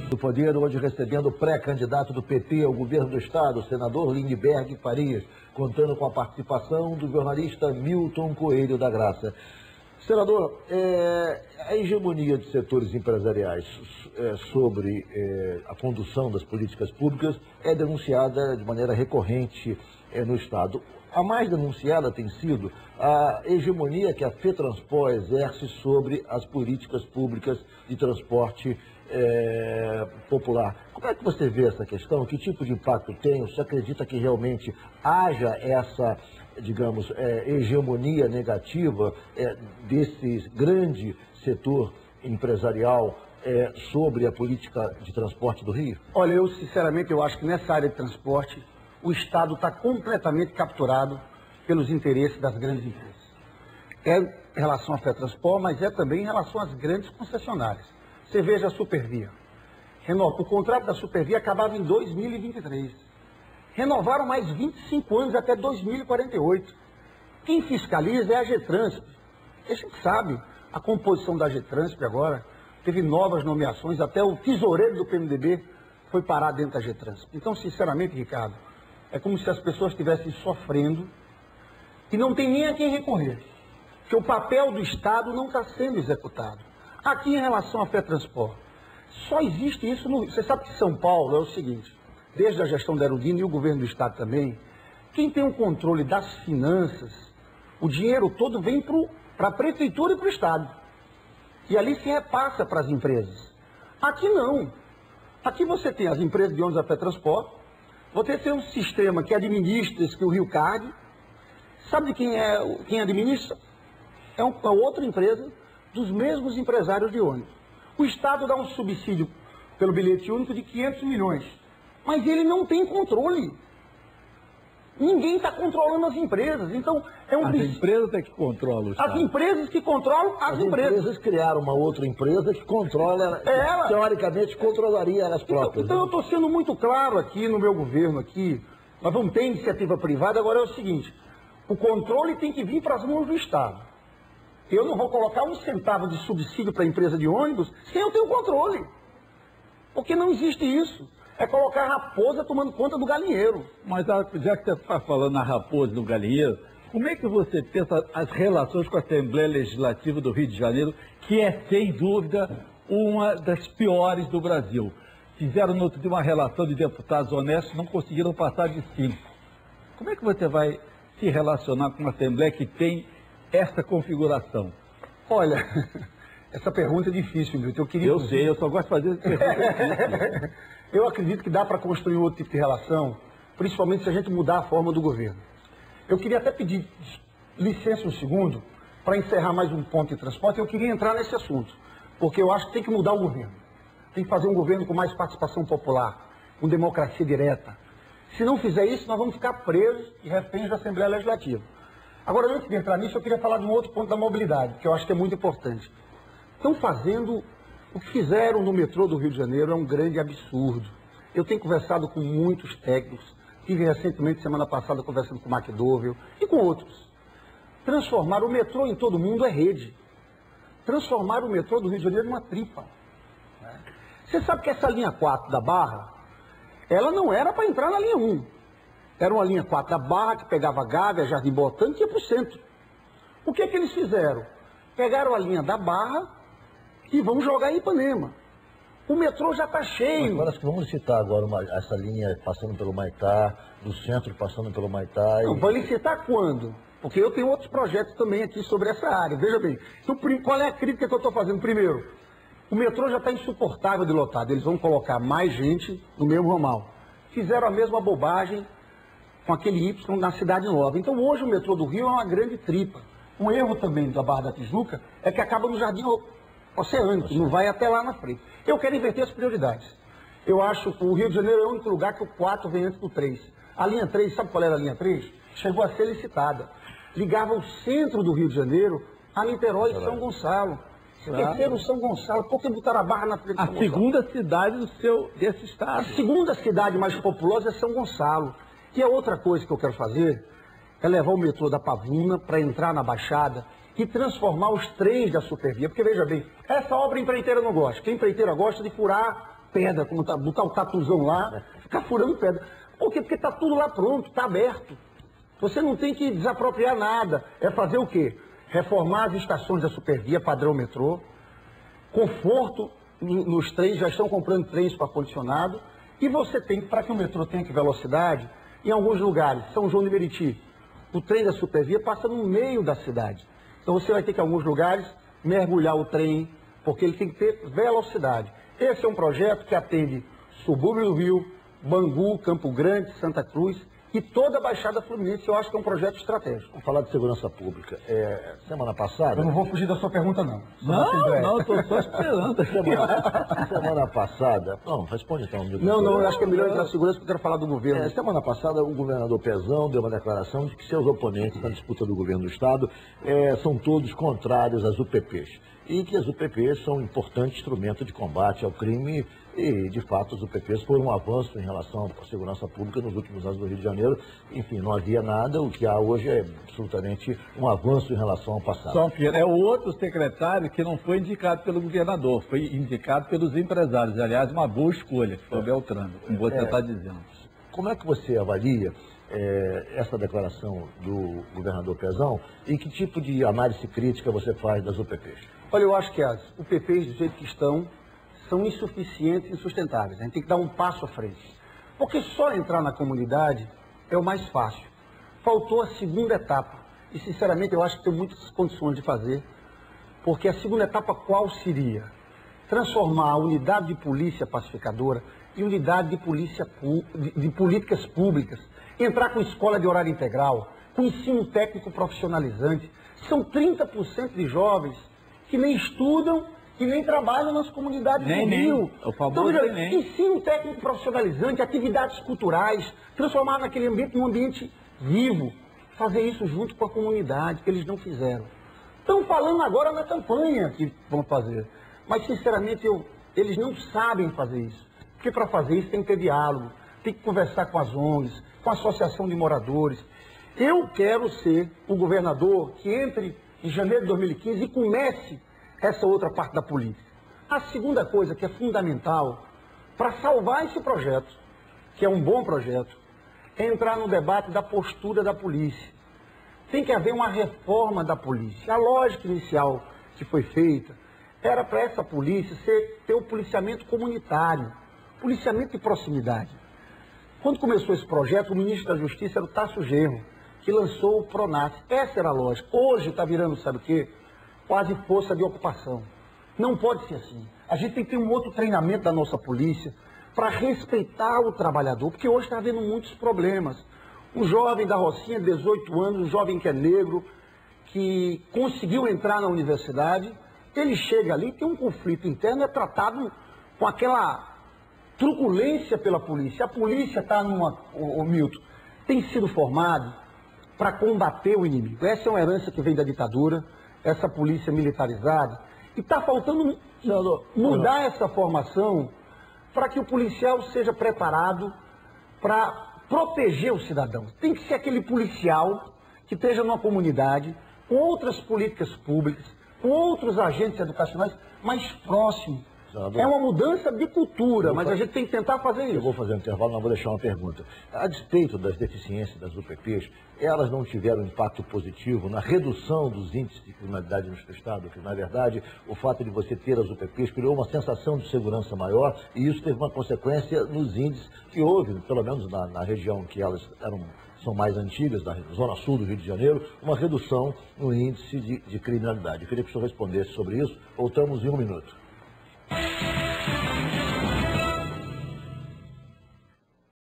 Do Poder, hoje recebendo o pré-candidato do PT ao governo do Estado, o senador Lindbergh Farias, contando com a participação do jornalista Milton Coelho da Graça. Senador, a hegemonia dos setores empresariais sobre a condução das políticas públicas é denunciada de maneira recorrente no Estado. A mais denunciada tem sido a hegemonia que a FETranspor exerce sobre as políticas públicas de transporte popular. Como é que você vê essa questão? Que tipo de impacto tem? Você acredita que realmente haja essa, digamos, hegemonia negativa desse grande setor empresarial sobre a política de transporte do Rio? Olha, eu sinceramente acho que nessa área de transporte o Estado está completamente capturado pelos interesses das grandes empresas. É em relação à FETranspor, mas é também em relação às grandes concessionárias. Você veja a Supervia. O contrato da Supervia acabava em 2023. Renovaram mais 25 anos até 2048. Quem fiscaliza é a Getransp. A gente sabe a composição da Getransp agora. Teve novas nomeações, até o tesoureiro do PMDB foi parar dentro da Getransp. Então, sinceramente, Ricardo, é como se as pessoas estivessem sofrendo e não tem nem a quem recorrer. Porque o papel do Estado não está sendo executado. Aqui, em relação à FETranspor, só existe isso no... Você sabe que São Paulo é o seguinte, desde a gestão da Erundina e o governo do Estado também, quem tem o controle das finanças, o dinheiro todo vem para a prefeitura e para o Estado. E ali se repassa para as empresas. Aqui não. Aqui você tem as empresas de ônibus da FETranspor, você tem um sistema que administra isso, que é o Rio Card. Sabe de quem administra? É uma outra empresa dos mesmos empresários de ônibus. O Estado dá um subsídio pelo bilhete único de 500 milhões, mas ele não tem controle. Ninguém está controlando as empresas. Então, As empresas é que controlam o Estado. As empresas que controlam as empresas. As empresas criaram uma outra empresa que controla, que, teoricamente, controlaria elas próprias. Então eu estou sendo muito claro aqui no meu governo, aqui. Nós vamos ter iniciativa privada, agora é o seguinte, o controle tem que vir para as mãos do Estado. Eu não vou colocar um centavo de subsídio para a empresa de ônibus sem eu ter o controle. Porque não existe isso. É colocar a raposa tomando conta do galinheiro. Mas já que você está falando na raposa e do galinheiro, como é que você pensa as relações com a Assembleia Legislativa do Rio de Janeiro, que é, sem dúvida, uma das piores do Brasil? Fizeram no outro dia uma relação de deputados honestos, não conseguiram passar de 5. Como é que você vai se relacionar com uma Assembleia que tem essa configuração? Olha, essa pergunta é difícil, Milton. Eu sei, eu só gosto de fazer essa pergunta. Eu acredito que dá para construir outro tipo de relação, principalmente se a gente mudar a forma do governo. Eu queria até pedir licença um segundo para encerrar mais um ponto de transporte. Eu queria entrar nesse assunto, porque eu acho que tem que mudar o governo. Tem que fazer um governo com mais participação popular, com democracia direta. Se não fizer isso, nós vamos ficar presos e reféns da Assembleia Legislativa. Agora, antes de entrar nisso, eu queria falar de um outro ponto da mobilidade, que eu acho que é muito importante. Estão fazendo... O que fizeram no metrô do Rio de Janeiro é um grande absurdo. Eu tenho conversado com muitos técnicos, estive recentemente, semana passada, conversando com o McDowell e com outros. Transformar o metrô em todo mundo é rede. Transformar o metrô do Rio de Janeiro numa tripa. Você sabe que essa linha 4 da Barra, ela não era para entrar na linha 1. Era uma linha 4 da Barra que pegava Gávea, Jardim Botânico e ia para o centro. O que é que eles fizeram? Pegaram a linha da Barra e vamos jogar em Ipanema. O metrô já está cheio. Agora acho que vamos citar agora essa linha passando pelo Maitá, do centro passando pelo Maitá. Não, vai licitar quando? Porque eu tenho outros projetos também aqui sobre essa área. Veja bem, então, qual é a crítica que eu estou fazendo? Primeiro, o metrô já está insuportável de lotado. Eles vão colocar mais gente no mesmo ramal. Fizeram a mesma bobagem com aquele Y na Cidade Nova. Então hoje o metrô do Rio é uma grande tripa. Um erro também da Barra da Tijuca é que acaba no Jardim Oceânico, não vai até lá na frente. Eu quero inverter as prioridades. Eu acho que o Rio de Janeiro é o único lugar que o 4 vem antes do 3. A linha 3, sabe qual era a linha 3? Chegou a ser licitada. Ligava o centro do Rio de Janeiro a Niterói e São Gonçalo. Esqueceram São Gonçalo, por que botaram a Barra na frente de São Gonçalo? A segunda cidade desse estado. A segunda cidade mais populosa é São Gonçalo. E a outra coisa que eu quero fazer é levar o metrô da Pavuna para entrar na Baixada e transformar os trens da Supervia. Porque, veja bem, essa obra empreiteira não gosta. Quem empreiteira gosta de furar pedra, como tá, botar o tatuzão lá, ficar furando pedra. Por quê? Porque está tudo lá pronto, está aberto. Você não tem que desapropriar nada. É fazer o quê? Reformar as estações da Supervia, padrão metrô, conforto nos trens, já estão comprando trens para ar-condicionado, e você tem, para que o metrô tenha velocidade, em alguns lugares, São João de Meriti, o trem da Supervia passa no meio da cidade. Então você vai ter que, em alguns lugares, mergulhar o trem, porque ele tem que ter velocidade. Esse é um projeto que atende subúrbio do Rio, Bangu, Campo Grande, Santa Cruz e toda a Baixada Fluminense. Eu acho que é um projeto estratégico. Vamos falar de segurança pública. Semana passada... Eu não vou fugir da sua pergunta, não. Não, estou só esperando. Semana passada... Não, responde então. Não, eu acho que é melhor entrar na segurança, porque eu quero falar do governo. Semana passada, o governador Pezão deu uma declaração de que seus oponentes na disputa do governo do Estado são todos contrários às UPPs. E que as UPPs são um importante instrumento de combate ao crime e, de fato, as UPPs foram um avanço em relação à segurança pública nos últimos anos do Rio de Janeiro. Enfim, não havia nada, o que há hoje é absolutamente um avanço em relação ao passado. Só que é o outro secretário que não foi indicado pelo governador, foi indicado pelos empresários. Aliás, uma boa escolha, que foi o Beltrano, como você está dizendo. Como é que você avalia essa declaração do governador Pezão e que tipo de análise crítica você faz das UPPs? Olha, eu acho que as UPPs, do jeito que estão, são insuficientes e insustentáveis. A gente tem que dar um passo à frente. Porque só entrar na comunidade é o mais fácil. Faltou a segunda etapa. E, sinceramente, eu acho que tem muitas condições de fazer. Porque a segunda etapa qual seria? Transformar a unidade de polícia pacificadora em unidade de polícia de políticas públicas. Entrar com escola de horário integral, com ensino técnico profissionalizante. São 30% de jovens que nem estudam e nem trabalham nas comunidades do Rio. Então, ensino técnico profissionalizante, atividades culturais, transformar naquele ambiente num ambiente vivo, fazer isso junto com a comunidade, que eles não fizeram. Estão falando agora na campanha que vão fazer, mas sinceramente eles não sabem fazer isso, porque para fazer isso tem que ter diálogo, tem que conversar com as ONGs, com a associação de moradores. Eu quero ser o governador que entre em janeiro de 2015 e comece essa outra parte da política. A segunda coisa que é fundamental para salvar esse projeto, que é um bom projeto, é entrar no debate da postura da polícia. Tem que haver uma reforma da polícia. A lógica inicial que foi feita era para essa polícia ter o policiamento comunitário, policiamento de proximidade. Quando começou esse projeto, o ministro da Justiça era o Tasso Genro, que lançou o PRONAF. Essa era a lógica. Hoje está virando, sabe o quê? Quase força de ocupação. Não pode ser assim. A gente tem que ter um outro treinamento da nossa polícia para respeitar o trabalhador, porque hoje está havendo muitos problemas. Um jovem da Rocinha, 18 anos, um jovem que é negro, que conseguiu entrar na universidade, ele chega ali, tem um conflito interno, é tratado com aquela truculência pela polícia. A polícia está Milton, tem sido formado para combater o inimigo. Essa é uma herança que vem da ditadura, essa polícia militarizada, e está faltando mudar essa formação para que o policial seja preparado para proteger o cidadão. Tem que ser aquele policial que esteja numa comunidade, com outras políticas públicas, com outros agentes educacionais mais próximos. É uma mudança de cultura, mas a gente tem que tentar fazer isso. Eu vou fazer um intervalo, mas vou deixar uma pergunta. A despeito das deficiências das UPPs, elas não tiveram impacto positivo na redução dos índices de criminalidade no Estado, que, na verdade, o fato de você ter as UPPs criou uma sensação de segurança maior e isso teve uma consequência nos índices que houve, pelo menos na região que elas são mais antigas, da zona sul do Rio de Janeiro, uma redução no índice de criminalidade. Eu queria que o senhor respondesse sobre isso. Voltamos em um minuto.